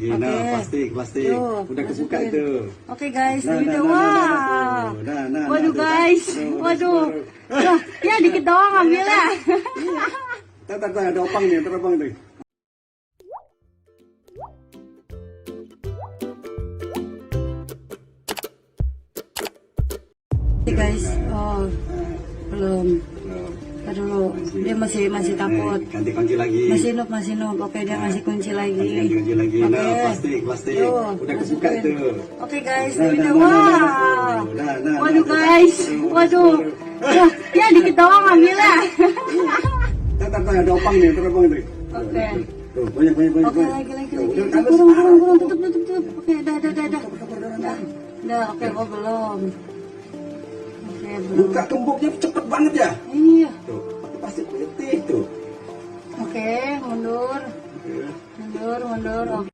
lagi. Oke. Nah, plastik. Tuh, Udah kebuka masukin. itu. Oke guys, Nah, ini nah, udah nah, wah. Waduh tuh, guys, tuh, waduh. tuh. Wah, ya dikit doang ambilnya. Tar, ada opang nih, ada opang nih. Oke guys, oh belum. Ntar dulu, dia masih takut. Ganti kunci lagi. Masih noob. Oke, dia ngasih kunci lagi. Ganti kunci lagi. Oke. Nah, plastik. Tuh, Udah kebuka masukin. itu. Oke guys, Nah, ini nah, udah nah, wah. nah, Waduh tuh, guys, tuh, waduh. Wah, ya dikit doang ambilnya. Tar, ada opang nih, ada opang nih. Oke. Tuh, banyak. Oke, lagi. Udah, Kurang, tutup. Oke, dah. Dah, oke, oh belum. Oke, belum. Buka gemboknya cepet banget ya. Iya. Tuh, pakai plastik putih tuh. Oke, mundur. Oke.